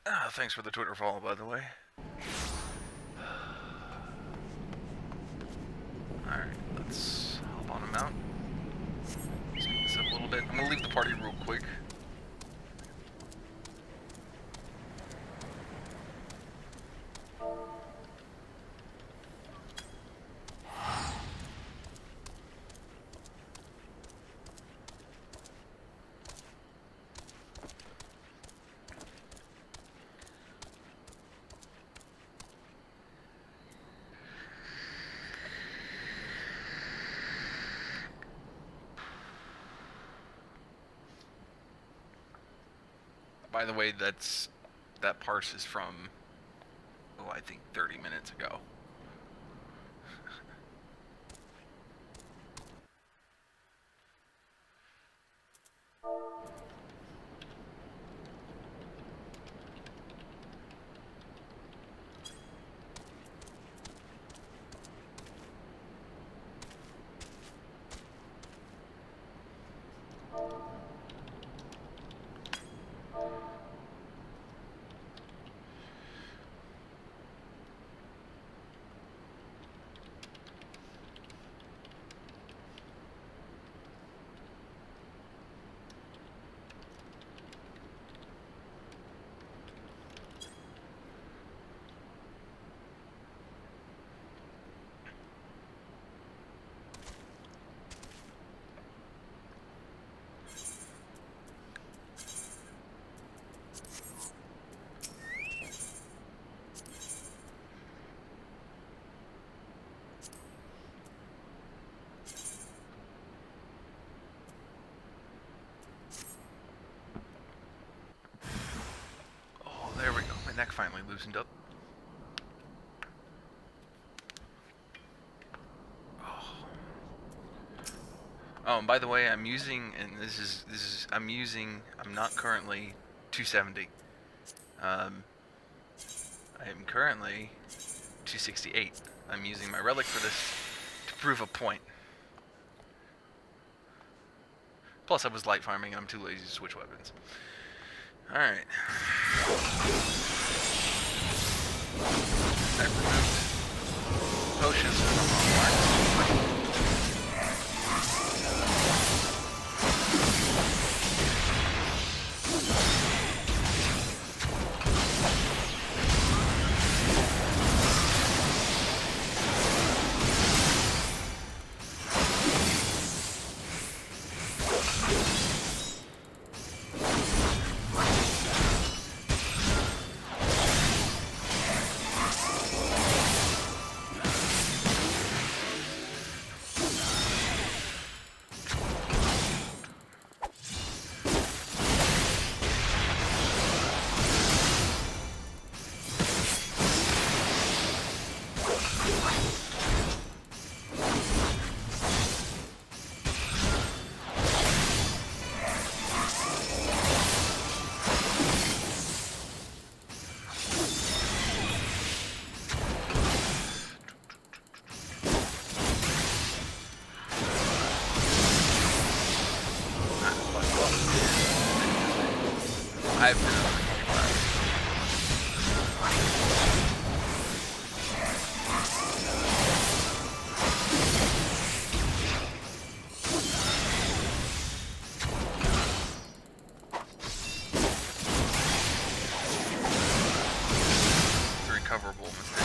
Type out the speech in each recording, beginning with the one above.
Thanks for the Twitter follow, by the way. Alright, let's hop on a mount. Speed this up a little bit. I'm gonna leave the party real quick. By the way, that parse is from, I think 30 minutes ago. Oh, there we go. My neck finally loosened up. Oh, and by the way, I'm using, and I'm not currently 270. I am currently 268. I'm using my relic for this to prove a point. Plus, I was light farming and I'm too lazy to switch weapons. Alright. I've removed potions from online. I've been over 25. It's recoverable mistake.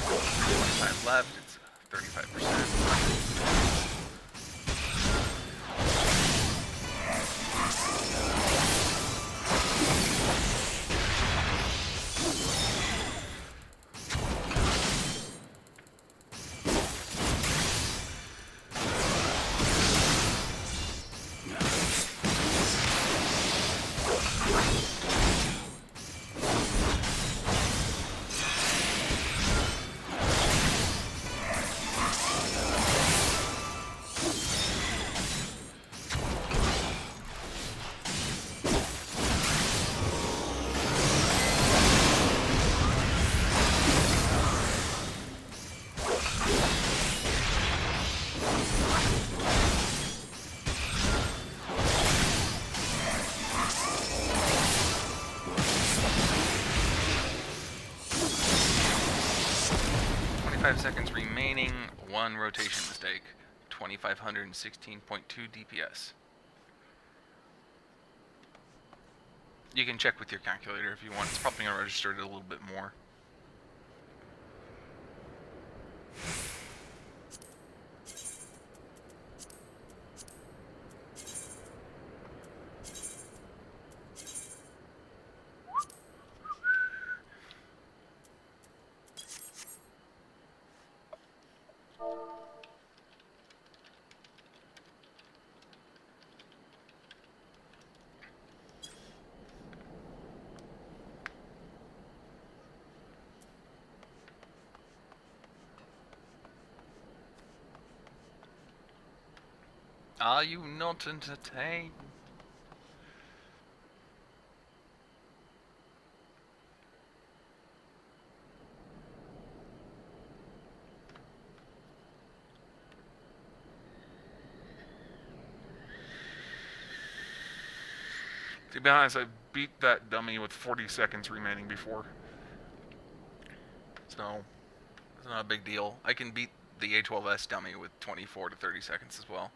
25 left. It's 35%. 25 seconds remaining, 1 rotation mistake, 2516.2 DPS. You can check with your calculator if you want. It's probably going to register it a little bit more. Are you not entertained? To be honest, I beat that dummy with 40 seconds remaining before. So, it's not a big deal. I can beat the A12S dummy with 24 to 30 seconds as well.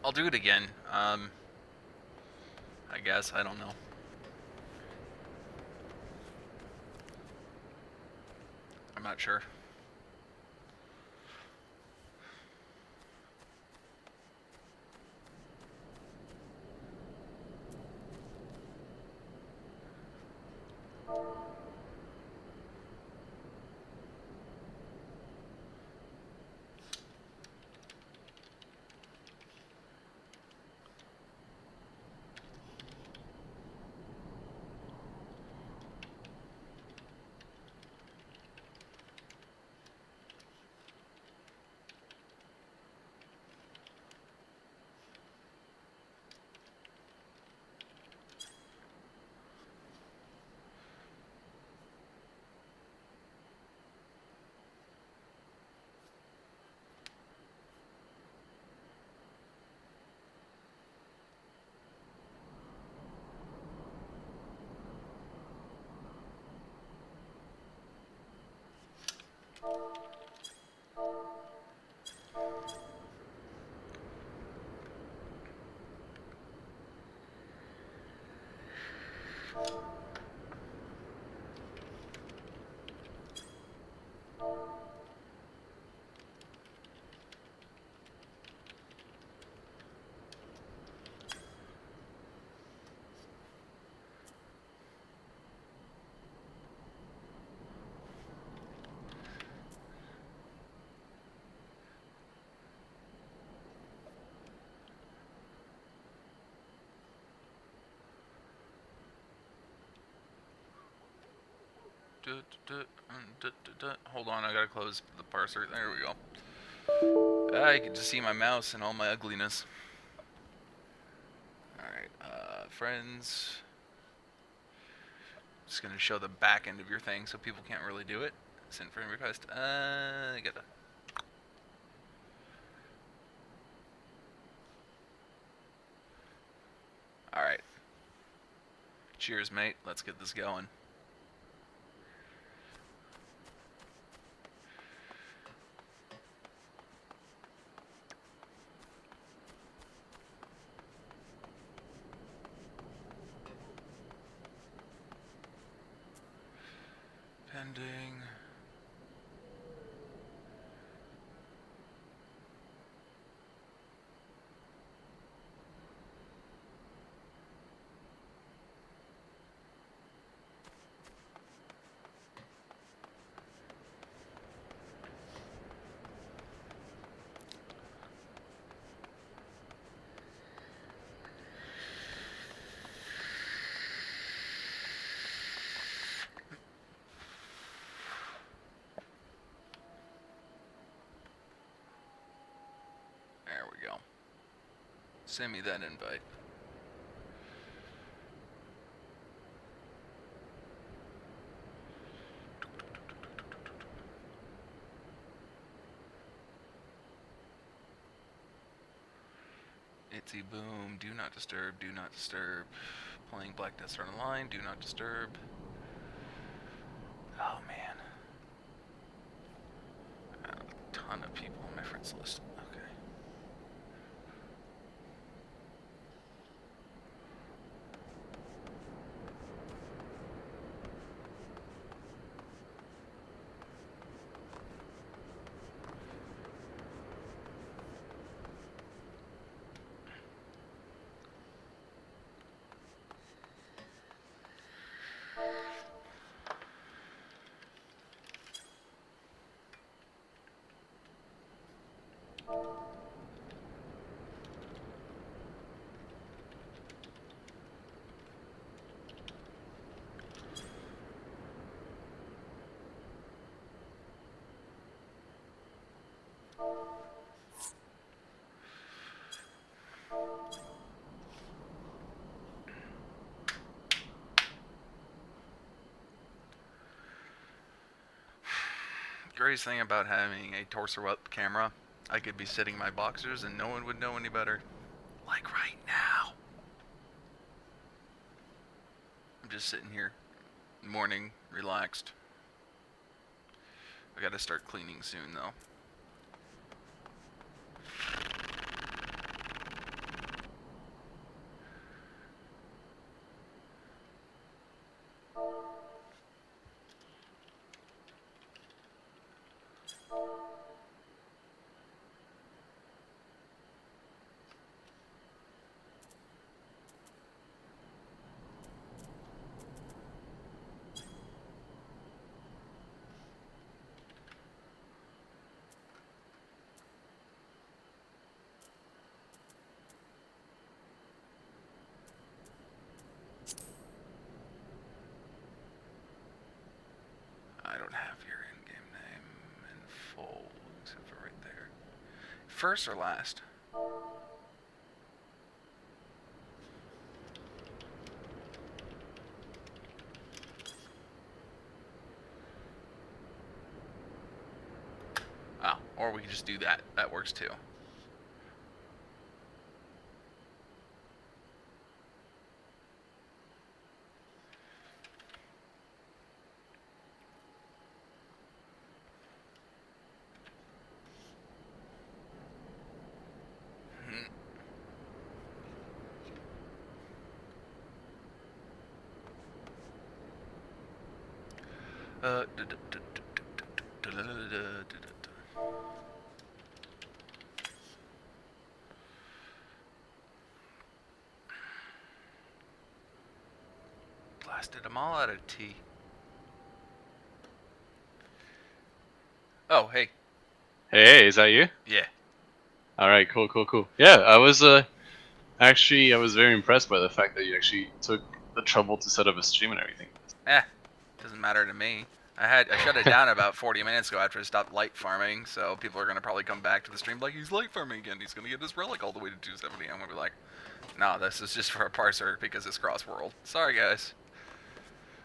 I'll do it again. I guess. I don't know. I'm not sure. Hold on, I gotta close the parser. There we go. I can just see my mouse and all my ugliness. Alright, friends. Just gonna show the back end of your thing so people can't really do it. Send friend request. Get the. Alright. Cheers, mate. Let's get this going. ending. There we go. Send me that invite. Itsy boom, do not disturb, do not disturb. Playing Black Death Star Online, do not disturb. Oh man. I have a ton of people on my friends list. Okay. Greatest thing about having a torso up camera, I could be sitting my boxers and no one would know any better. Like right now. I'm just sitting here, morning, relaxed. I gotta start cleaning soon though. I don't have your in-game name in full, except for right there. First or last? Oh, or we can just do that. That works too. Blasted them all out of tea. Oh, hey. Hey, is that you? Yeah. All right, cool. Yeah, I was actually I was very impressed by the fact that you actually took the trouble to set up a stream and everything. Doesn't matter to me. I shut it down about 40 minutes ago after I stopped light farming, so people are gonna probably come back to the stream like he's light farming again. He's gonna get his relic all the way to 270. I'm gonna be like, no, this is just for a parser because it's cross world. Sorry guys.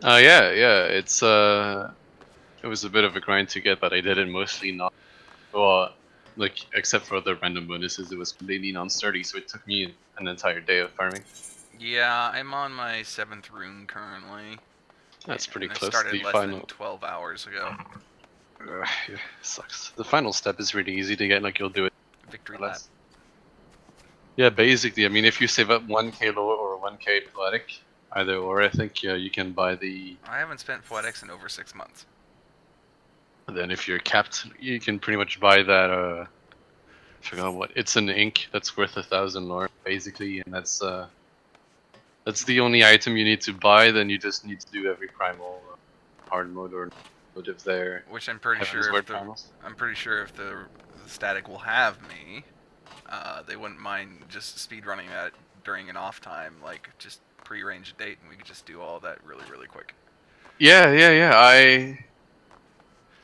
Yeah, it was a bit of a grind to get, but I did it mostly not. Well, like except for the random bonuses, it was completely non-sturdy, so it took me an entire day of farming. Yeah, I'm on my 7th rune currently. That's pretty and close I started to the less final. than 12 hours ago. Yeah, sucks. The final step is really easy to get, like you'll do it. Victory lap. Yeah, basically, I mean, if you save up 1k low or 1k poetic, either or, I think you can buy the. I haven't spent poetics in over 6 months. Then if you're capped, you can pretty much buy that. I forgot what. It's an ink that's worth 1,000 lore basically, and that's the only item you need to buy. Then you just need to do every primal hard mode or mode if they're Which I'm pretty Heaven's sure Word if the primals. static will have me, they wouldn't mind just speed running that during an off time, like just pre-arrange a date, and we could just do all that really quick. Yeah.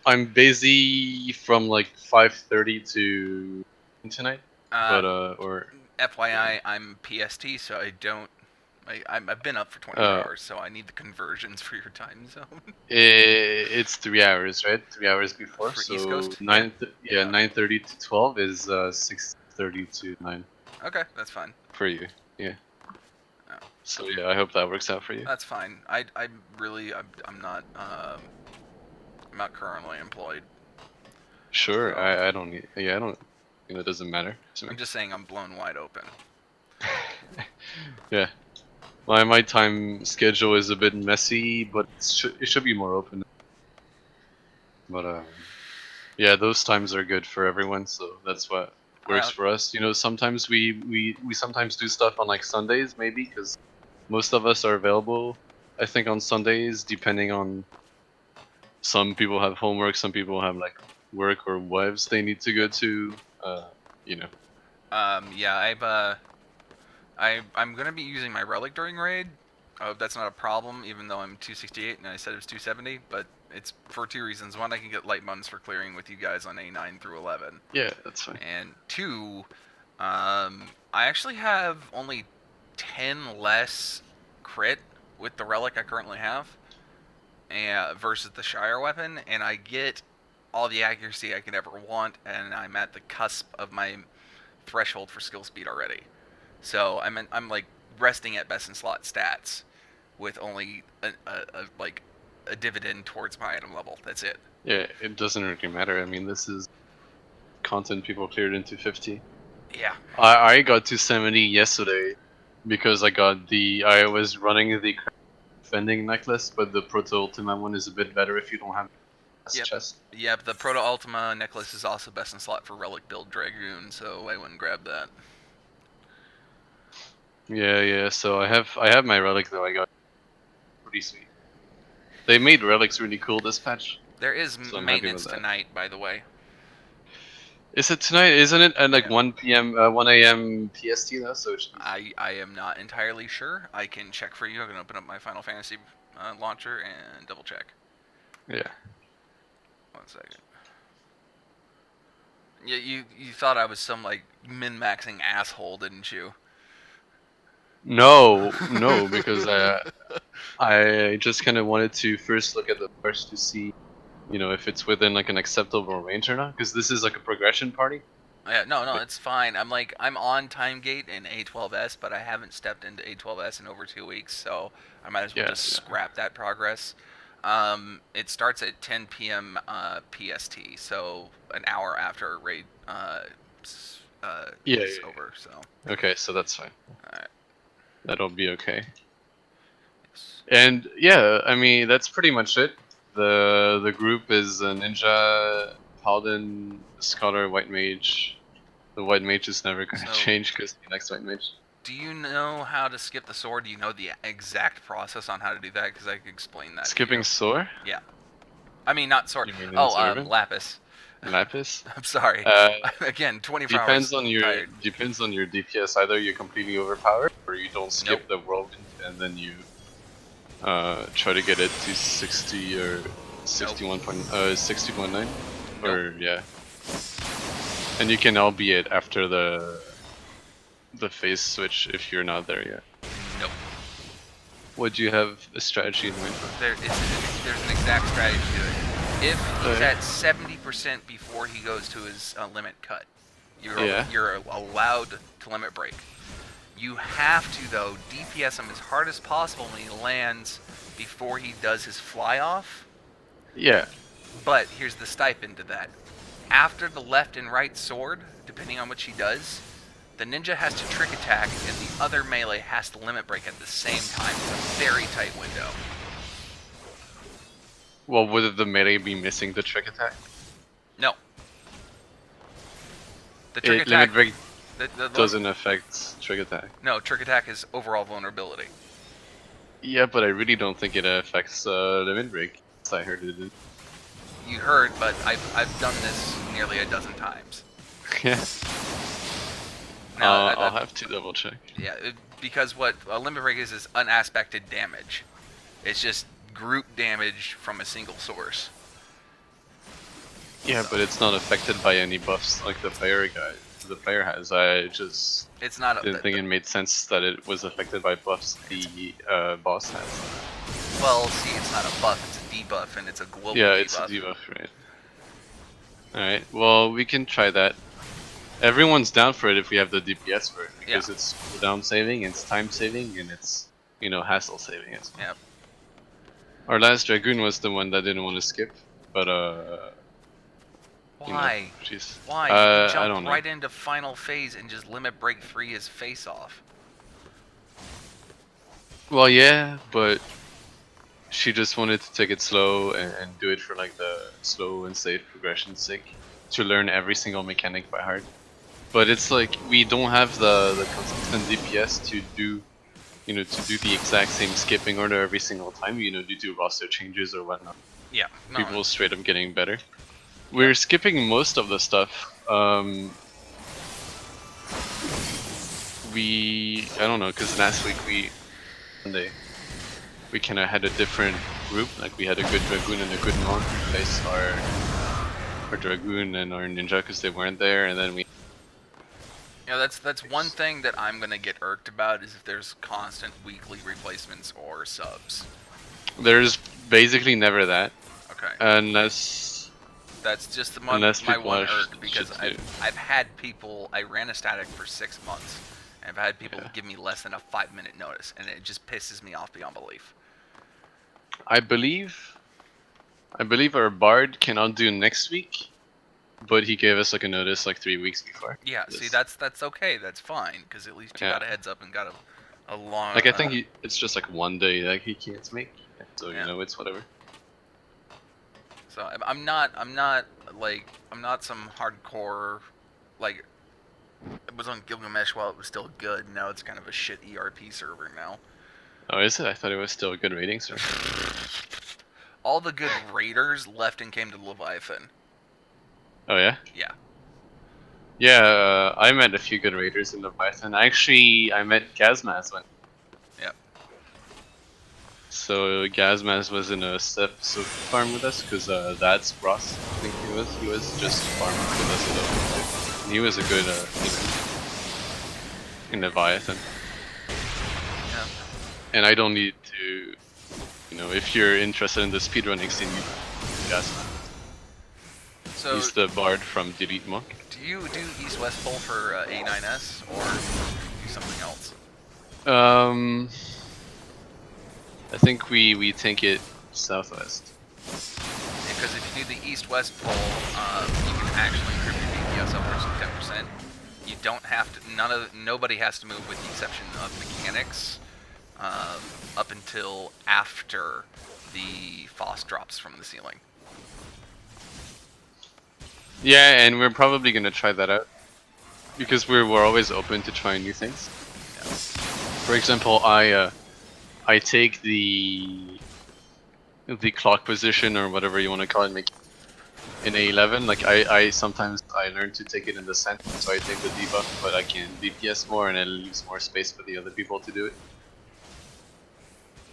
I'm busy from like 5:30 to tonight, but or FYI, I'm PST, so I don't. I've been up for 24 hours, so I need the conversions for your time zone. it's 3 hours, right? 3 hours before, For so East Coast? 9:30 to 12 is 6:30 to 9 Okay, that's fine. for you. Yeah. Oh. So yeah, I hope that works out for you. That's fine. I'm not I'm not currently employed. Sure. So- I don't need. Yeah, I don't. It doesn't matter to me. I'm just saying I'm blown wide open. Yeah. My time schedule is a bit messy, but it should be more open. But yeah, those times are good for everyone, so that's what works for us. You know, sometimes we sometimes do stuff on like Sundays maybe because most of us are available. I think on Sundays, depending on some people have homework, some people have like work or wives they need to go to. You know. Yeah, I'm gonna be using my relic during raid. That's not a problem, even though I'm 268 and I said it was 270. But it's for two reasons. One, I can get light buns for clearing with you guys on A9 through 11. Yeah, that's fine. And two, I actually have only 10 less crit with the relic I currently have, versus the Shire weapon, and I get all the accuracy I could ever want, and I'm at the cusp of my threshold for skill speed already. So I'm like resting at best in slot stats with only a dividend towards my item level. That's it. Yeah, it doesn't really matter. I mean, this is content people cleared into 50. Yeah. I got to 70 yesterday because I was running the defending necklace, but the Proto Ultima one is a bit better if you don't have Yep. chest. Yep, the Proto Ultima necklace is also best in slot for relic build Dragoon, so I wouldn't grab that. Yeah. So I have my relic though. I got pretty sweet. They made relics really cool this patch. There is So I'm happy maintenance with that. tonight, by the way. Is it tonight? Isn't it at like Yeah. 1 p.m. 1 a.m. PST though? So it should be... I am not entirely sure. I can check for you. I can open up my Final Fantasy launcher and double check. Yeah. 1 second. Yeah, you thought I was some like min-maxing asshole, didn't you? No, because I just kind of wanted to first look at the parts to see, you know, if it's within like an acceptable range or not. Because this is like a progression party. Yeah, no, it's fine. I'm on Timegate in A12S, but I haven't stepped into A12S in over 2 weeks, so I might as well just scrap that progress. It starts at 10 p.m. PST, so an hour after raid is over. So Okay, so that's fine. Alright. That'll be okay. And yeah, I mean that's pretty much it. The group is a ninja, paladin, scholar, white mage. The white mage is never gonna change because the next white mage. Do you know how to skip the sword? Do you know the exact process on how to do that? Because I can explain that. Skipping sword? Yeah. I mean, not sword. You mean Lapis. Lapis? I'm sorry. Again, 24 depends hours. on your tired. depends on your DPS. Either you're completely overpowered, or you don't skip the whirlwind and then you try to get it to 60 or 60.9, or yeah. And you can albeit after the phase switch if you're not there yet. Nope. Would you have a strategy in mind for? There's an exact strategy to it. If he's at 70% before he goes to his limit cut, you're allowed to limit break. You have to, though, DPS him as hard as possible when he lands before he does his fly off. Yeah. But here's the stipend to that. After the left and right sword, depending on which he does, the ninja has to trick attack and the other melee has to limit break at the same time. It's a very tight window. Well, would the melee be missing the trick attack? No. The trick Limit attack. break The doesn't affect trick attack. No, trick attack is overall vulnerability. Yeah, but I really don't think it affects limit break. I heard it did. You heard, but I've done this nearly a dozen times. Yeah. Now, I'll have to double check. Yeah, because what a limit break is unaspected damage. It's just group damage from a single source. Yeah, but it's not affected by any buffs like the player has. I just It's not. didn't think it made sense that it was affected by buffs the boss has. Well, see, it's not a buff; it's a debuff, and it's a global Yeah, debuff. it's a debuff, right? Alright, well, we can try that. Everyone's down for it if we have the DPS for it, because it's cooldown saving, it's time saving, and it's, hassle saving as well. Yep. Our last Dragoon was the one that didn't want to skip, but Why? Jeez. Why? You I jump don't know. right into final phase and just limit break 3 his face off. Well, yeah, but she just wanted to take it slow and do it for like the slow and safe progression's sake, to learn every single mechanic by heart. But it's like we don't have the consistent DPS to do, to do the exact same skipping order every single time, due to roster changes or whatnot. Yeah. No. People straight up getting better. We're skipping most of the stuff. I don't know, because last week we kind of had a different group. Like we had a good Dragoon and a good Monk replace our Dragoon and our Ninja because they weren't there, and then we. That's one thing that I'm gonna get irked about is if there's constant weekly replacements or subs. There's basically never that. Okay. Unless That's just my people one have irk, because shit to do. I've had people. I ran a static for 6 months, and I've had people give me less than a 5-minute notice, and it just pisses me off beyond belief. I believe our Bard cannot do next week, but he gave us like a notice like 3 weeks before. Yeah, see, that's okay. That's fine, because at least you got a heads up and got a long. Like I think it's just like one day like he can't make, so Yeah. it's whatever. So I'm not some hardcore, like, it was on Gilgamesh while it was still good. Now it's kind of a shit ERP server now. Oh, is it? I thought it was still a good rating server. All the good raiders left and came to Leviathan. Oh yeah? Yeah. Yeah, I met a few good raiders in Leviathan. Actually, I met Gazmaz when. Yep. So Gazmaz was in a step farm with us because that's Ross. I think he was just farming with us a little bit. And he was a good in Leviathan. Yeah. And I don't need to, if you're interested in the speedrunning scene, you Gazmaz. So He's the Bard from Delete Monk. do you do east-west pull for A9S or do something else? I think we take it southwest. Because if you do the east-west pull, you can actually improve your DPS upwards of 10%. You don't have to. Nobody has to move, with the exception of mechanics, up until after the FOSS drops from the ceiling. Yeah, and we're probably gonna try that out because we're always open to trying new things. Yeah. For example, I take the clock position or whatever you want to call it in A11. Like I sometimes learn to take it in the center, so I take the debuff, but I can DPS more and it leaves more space for the other people to do it.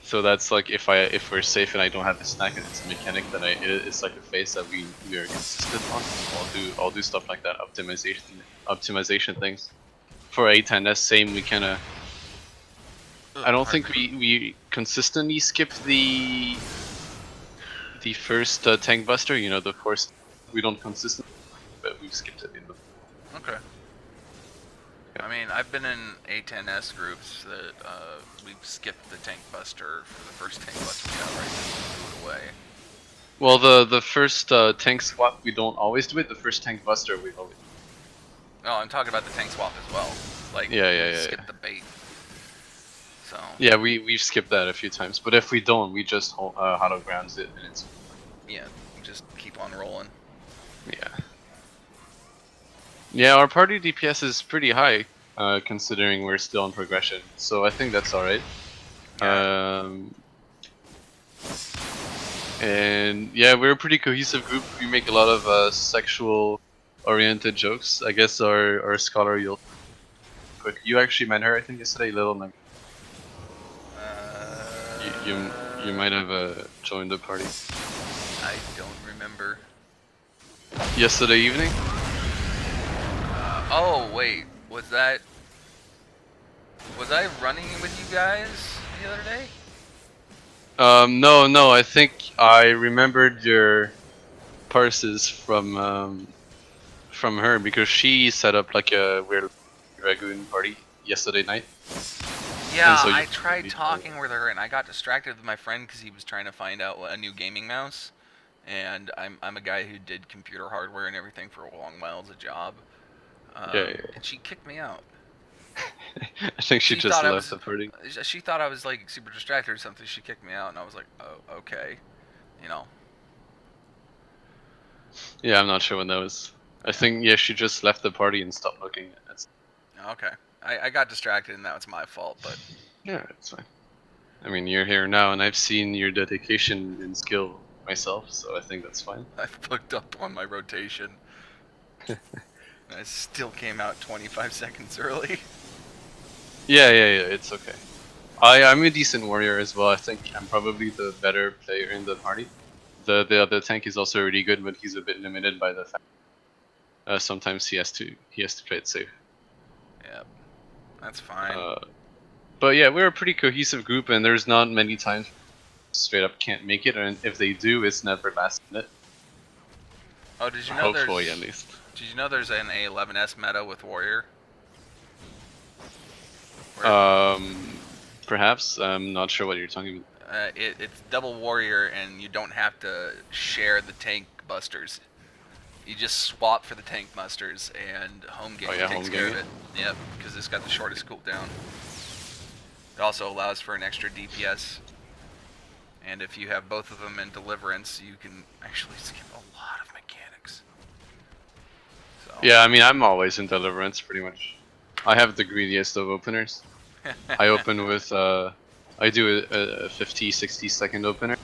So that's like if we're safe and I don't have a snack and it's a mechanic, then it's like a phase that we are consistent on. I'll do stuff like that, optimization things. For A10S, same. We kind of. I don't think we consistently skip the first tank buster. The first. We don't consistently, but we've skipped it in the. Okay. I mean, I've been in A10S groups that we've skipped the tank buster for the first tank buster we got right, just threw it away. Well, the first tank swap we don't always do it. The first tank buster we always. No, I'm talking about the tank swap as well. Like, skip the bait. So. Yeah, we've skipped that a few times, but if we don't, we just holograms it and it's. yeah, just keep on rolling. Yeah. Yeah, our party DPS is pretty high, considering we're still in progression. So I think that's alright. Yeah. And yeah, we're a pretty cohesive group. We make a lot of sexual-oriented jokes. I guess our scholar, you actually met her, I think, yesterday, Little Nug. You might have joined the party I don't remember. yesterday evening. Oh wait, was I running with you guys the other day? No, I think I remembered your parses from her because she set up like a weird Dragoon party yesterday night. Yeah, And so I you- tried talking with her and I got distracted with my friend because he was trying to find out a new gaming mouse. And I'm a guy who did computer hardware and everything for a long while as a job. Yeah. And she kicked me out. I think she just thought I left was- the party. She thought I was like super distracted or something. She kicked me out, and I was like, oh, okay, you know. Yeah, I'm not sure when that was. I think she just left the party and stopped looking. Okay, I got distracted, and that was my fault. But Yeah, it's fine. I mean, you're here now, and I've seen your dedication and skill myself, so I think that's fine. I fucked up on my rotation. I still came out 25 seconds early. Yeah, it's okay. I'm a decent warrior as well. I think I'm probably the better player in the party. The other tank is also really good, but he's a bit limited by the fact sometimes he has to play it safe. Yep, that's fine. But yeah, we're a pretty cohesive group, and there's not many times straight up can't make it, and if they do, it's never last minute. Oh, did you know Hopefully, at least. Did you know there's an A11S meta with warrior? Perhaps I'm not sure what you're talking about. It's double warrior, and you don't have to share the tank busters. You just swap for the tank busters, and home game takes home care of game. it. Yep, because it's got the shortest cooldown. It also allows for an extra DPS, and if you have both of them in Deliverance, you can actually skip a lot of mechanics. So. Yeah, I mean, I'm always in Deliverance, pretty much. I have the greediest of openers. I open with, I do a 50, 60 second opener.